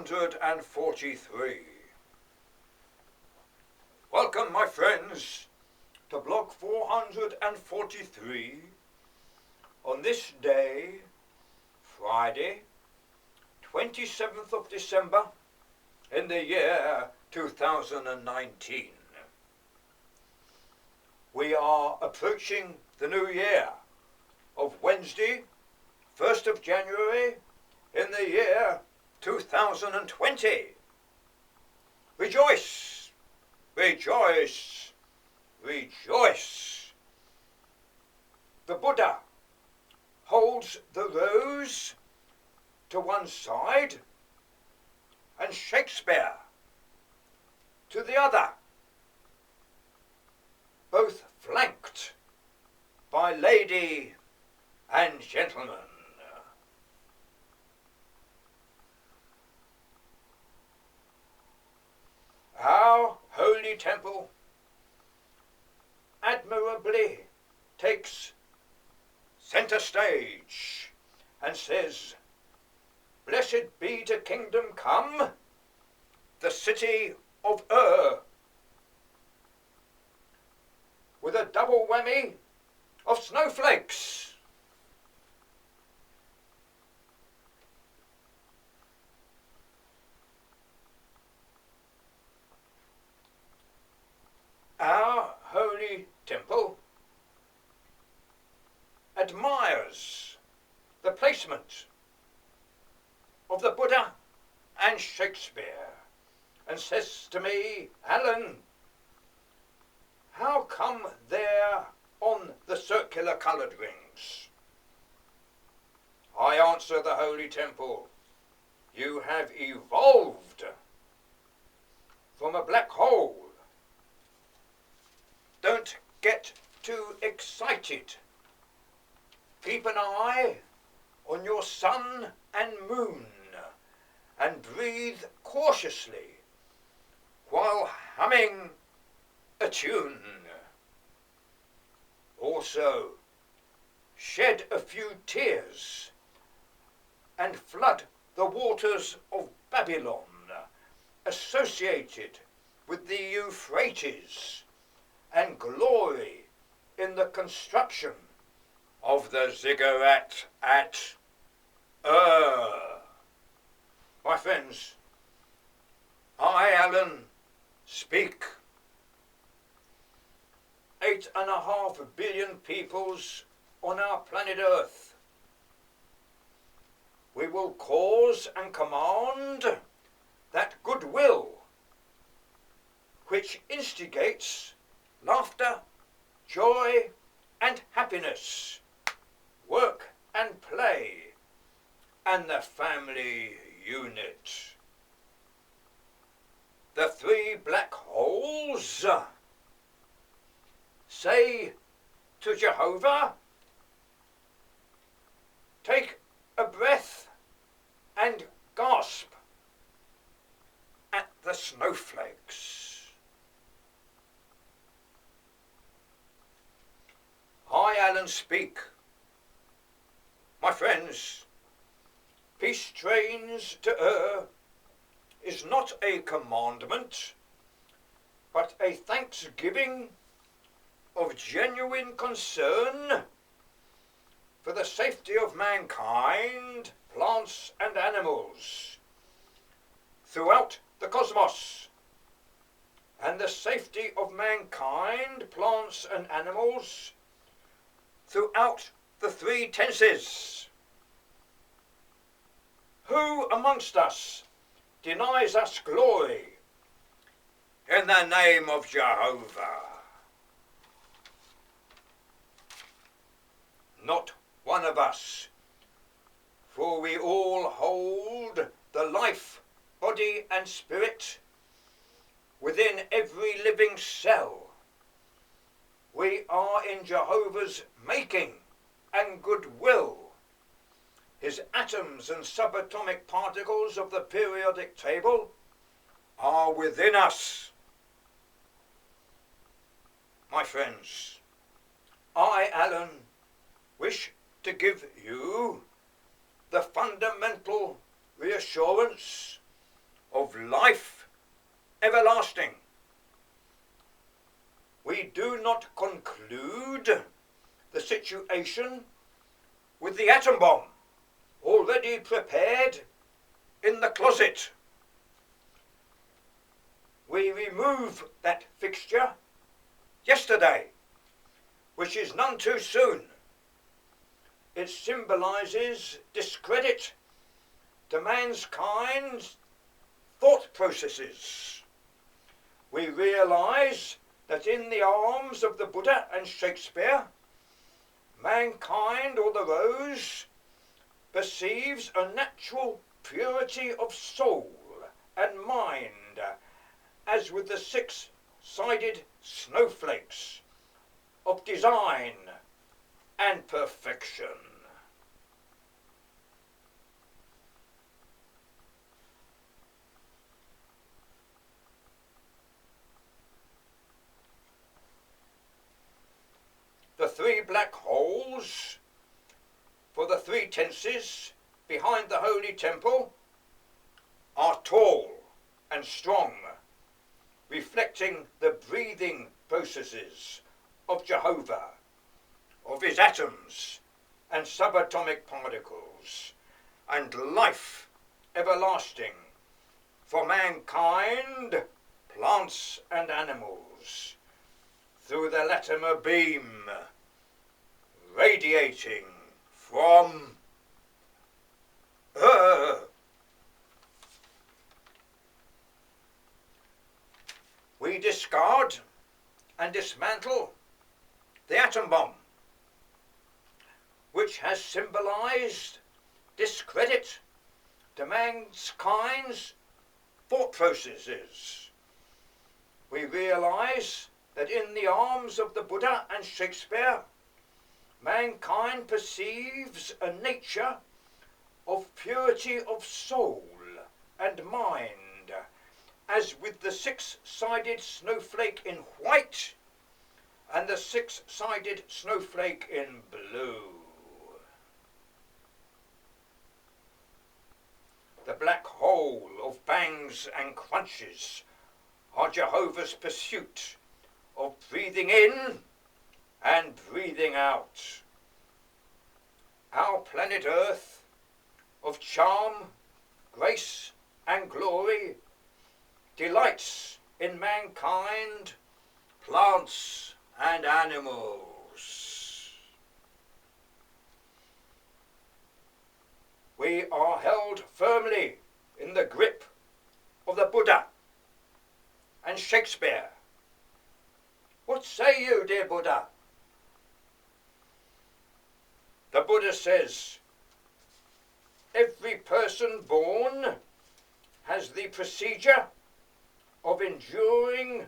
443. Welcome, my friends, to Block 443 on this day, Friday, 27th of December, in the year 2019. We are approaching the new year of Wednesday, 1st of January, in the year 2020. Rejoice, rejoice, rejoice. The Buddha holds the rose to one side and Shakespeare to the other, both flanked by lady and gentleman. Our holy temple admirably takes center stage and says, "Blessed be the kingdom come, the city of Ur," with a double whammy of snowflakes. Our holy temple admires the placement of the Buddha and Shakespeare and says to me, "Alan, how come they're on the circular coloured rings?" I answer the holy temple, "You have evolved from a black hole. Don't get too excited. Keep an eye on your sun and moon and breathe cautiously while humming a tune. Also, shed a few tears and flood the waters of Babylon associated with the Euphrates and glory in the construction of the ziggurat at Ur." My friends, I, Alan, speak. 8.5 billion peoples on our planet Earth. We will cause and command that goodwill which instigates laughter, joy, and happiness, work and play, and the family unit. The three black holes say to Jehovah, "Take a breath and gasp at the snowflakes." I, Alan, speak. My friends, peace trains to Ur is not a commandment, but a thanksgiving of genuine concern for the safety of mankind, plants and animals throughout the cosmos, and the safety of mankind, plants and animals throughout the three tenses. Who amongst us denies us glory in the name of Jehovah? Not one of us, for we all hold the life, body and spirit within every living cell. We are in Jehovah's making and goodwill. His atoms and subatomic particles of the periodic table are within us. My friends, I, Alan, wish to give you the fundamental reassurance of life everlasting. We do not conclude the situation with the atom bomb already prepared in the closet. We remove that fixture yesterday, which is none too soon. It symbolises discredit to mankind's thought processes. We realise that in the arms of the Buddha and Shakespeare, mankind, or the rose, perceives a natural purity of soul and mind, as with the six-sided snowflakes of design and perfection. The three black holes for the three tenses behind the holy temple are tall and strong, reflecting the breathing processes of Jehovah, of his atoms and subatomic particles, and life everlasting for mankind, plants and animals, through the Latimer beam radiating from her. We discard and dismantle the atom bomb, which has symbolized discredit to mankind's thought processes. We realize that in the arms of the Buddha and Shakespeare, mankind perceives a nature of purity of soul and mind, as with the six-sided snowflake in white and the six-sided snowflake in blue. The black hole of bangs and crunches are Jehovah's pursuit of breathing in and breathing out. Our planet Earth of charm, grace and glory delights in mankind, plants and animals. We are held firmly in the grip of the Buddha and Shakespeare. What say you, dear Buddha? The Buddha says, every person born has the procedure of enduring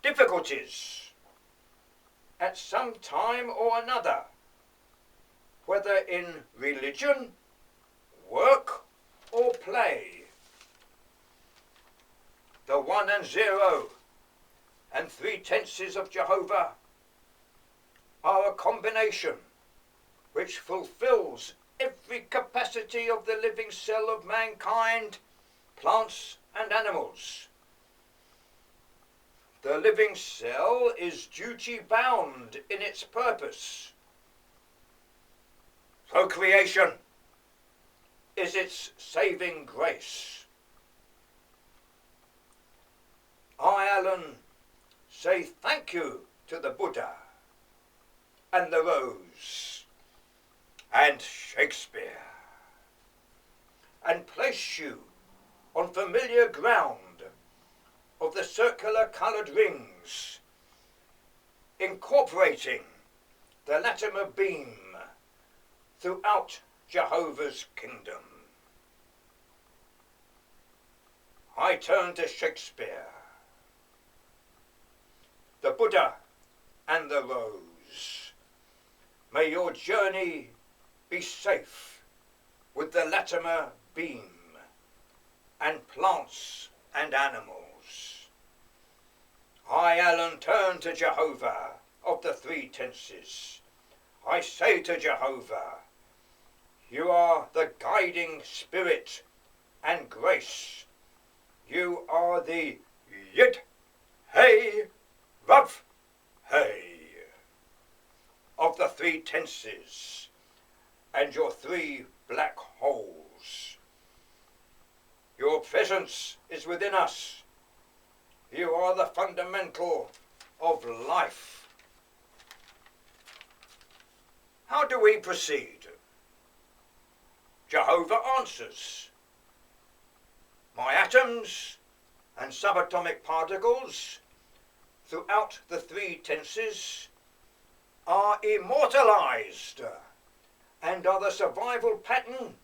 difficulties at some time or another, whether in religion, work or play. The 1 and 0 and 3 tenses of Jehovah are a combination which fulfills every capacity of the living cell of mankind, plants and animals. The living cell is duty-bound in its purpose. Procreation is its saving grace. I, Alan, say thank you to the Buddha and the Rose and Shakespeare, and place you on familiar ground of the circular coloured rings, incorporating the Latimer beam throughout Jehovah's kingdom. I turn to Shakespeare, the Buddha and the Rose. May your journey be safe with the Latimer beam and plants and animals. I, Alan, turn to Jehovah of the 3 tenses. I say to Jehovah, you are the guiding spirit and grace You are the Yud, Hey, Vav, Hey of the three tenses and your three black holes. Your presence is within us. You are the fundamental of life. How do we proceed? Jehovah answers. My atoms and subatomic particles throughout the three tenses are immortalized and are the survival pattern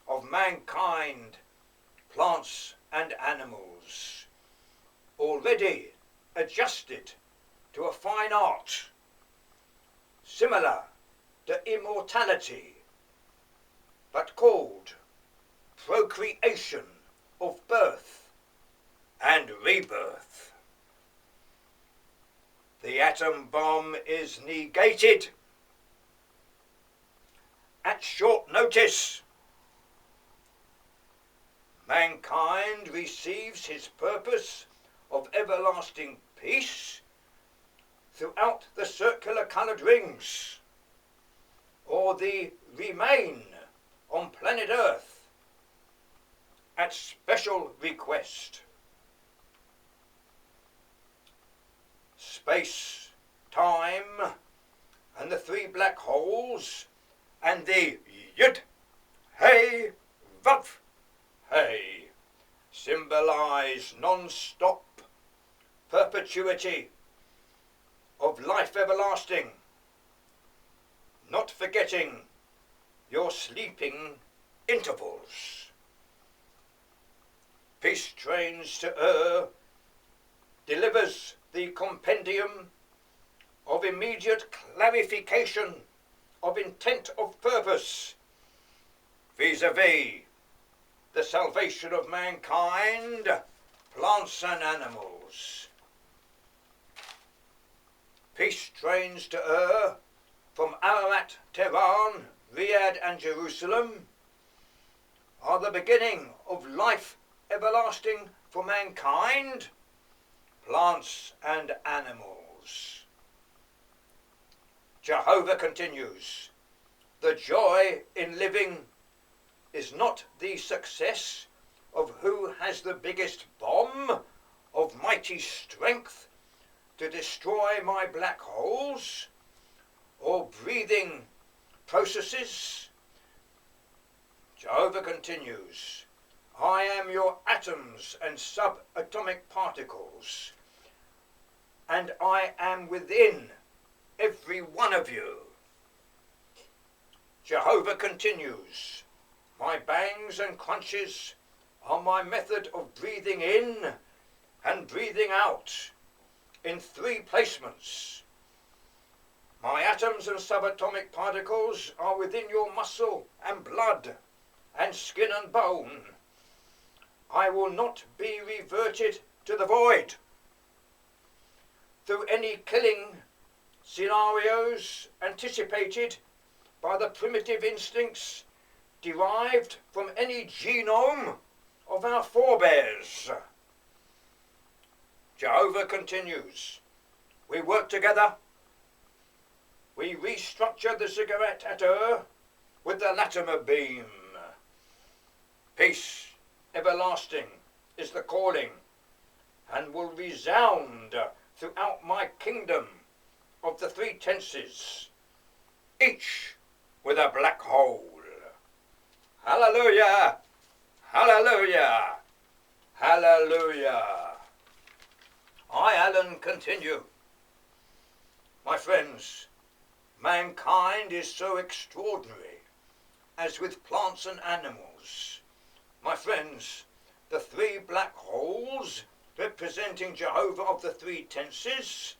of mankind, plants and animals, already adjusted to a fine art, similar to immortality, but called procreation of birth and rebirth. The atom bomb is negated at short notice. Mankind receives his purpose of everlasting peace throughout the circular coloured rings, or the remain on planet Earth at special request. Space, time, and the three black holes, and the Yud, Hey, Vav, Hey, symbolize non-stop perpetuity of life everlasting, not forgetting your sleeping intervals. Peace Trains to delivers the compendium of immediate clarification of intent of purpose vis-a-vis the salvation of mankind, plants and animals. Peace Trains to from Ararat, Tehran, Riyadh and Jerusalem are the beginning of life everlasting for mankind, plants and animals. Jehovah continues, the joy in living is not the success of who has the biggest bomb of mighty strength to destroy my black holes or breathing processes. Jehovah continues, I am your atoms and subatomic particles, and I am within every one of you. Jehovah continues, my bangs and crunches are my method of breathing in and breathing out in three placements. My atoms and subatomic particles are within your muscle and blood and skin and bone. I will not be reverted to the void through any killing scenarios anticipated by the primitive instincts derived from any genome of our forebears. Jehovah continues, we work together, we restructure the cigarette at with the Latimer beam. Peace everlasting is the calling, and will resound throughout my kingdom of the three tenses, each with a black hole. Hallelujah! Hallelujah! Hallelujah! I, Alan, continue. My friends, mankind is so extraordinary, as with plants and animals. My friends, the three black holes representing Jehovah of the three tenses.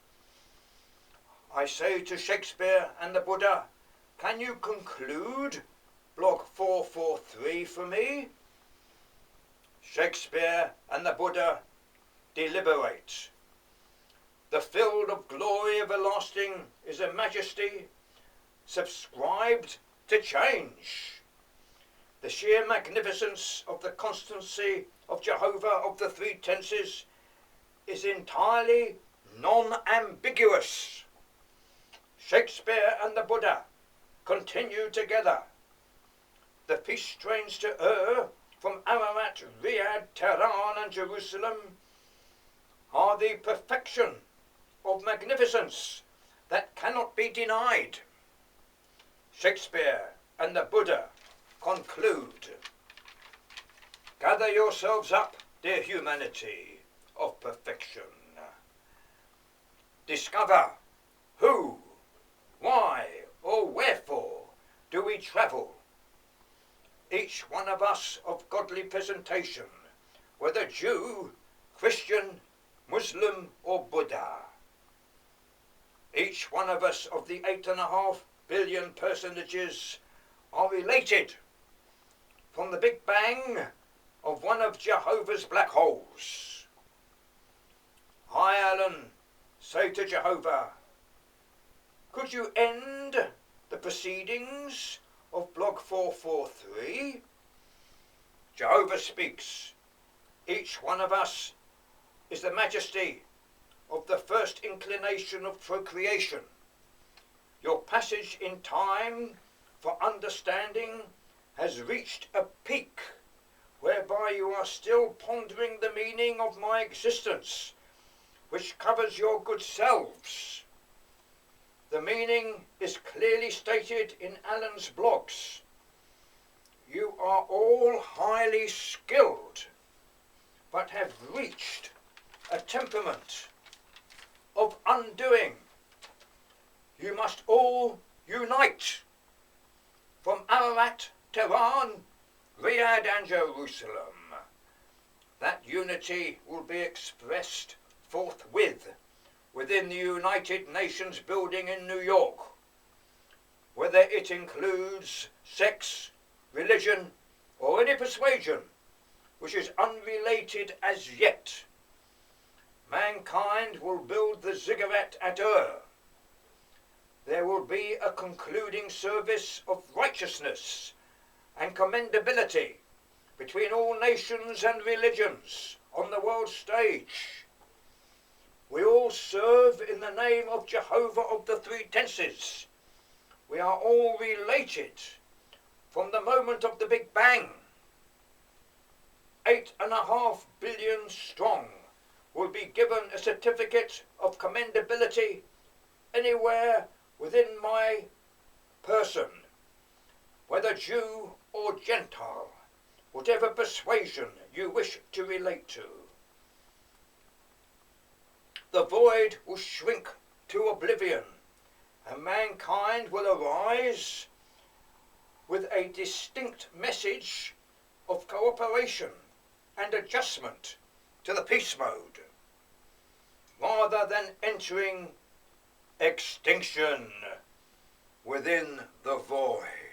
I say to Shakespeare and the Buddha, can you conclude block 443 for me? Shakespeare and the Buddha deliberate. The field of glory everlasting is a majesty subscribed to change. The sheer magnificence of the constancy of Jehovah of the Three Tenses is entirely non-ambiguous. Shakespeare and the Buddha continue together. The peace trains to from Ararat, Riyadh, Tehran and Jerusalem are the perfection of magnificence that cannot be denied. Shakespeare and the Buddha conclude, gather yourselves up, dear humanity of perfection. Discover who, why, or wherefore do we travel? Each one of us of godly presentation, whether Jew, Christian, Muslim, or Buddha. Each one of us of the 8.5 billion personages are related from the Big Bang of one of Jehovah's black holes. I, Alan, say to Jehovah, could you end the proceedings of Blog 443? Jehovah speaks. Each one of us is the majesty of the first inclination of procreation. Your passage in time for understanding has reached a peak whereby you are still pondering the meaning of my existence, which covers your good selves. The meaning is clearly stated in Alan's blogs. You are all highly skilled, but have reached a temperament of undoing. You must all unite from Ararat, Tehran, Riyadh and Jerusalem. That unity will be expressed forthwith within the United Nations building in New York, whether it includes sex, religion, or any persuasion which is unrelated as yet. Mankind will build the ziggurat at There will be a concluding service of righteousness and commendability between all nations and religions on the world stage. We all serve in the name of Jehovah of the Three Tenses. We are all related from the moment of the Big Bang. 8.5 billion strong will be given a certificate of commendability anywhere within my person, whether Jew or Gentile, whatever persuasion you wish to relate to. The void will shrink to oblivion, and mankind will arise with a distinct message of cooperation and adjustment to the peace mode, rather than entering extinction within the void.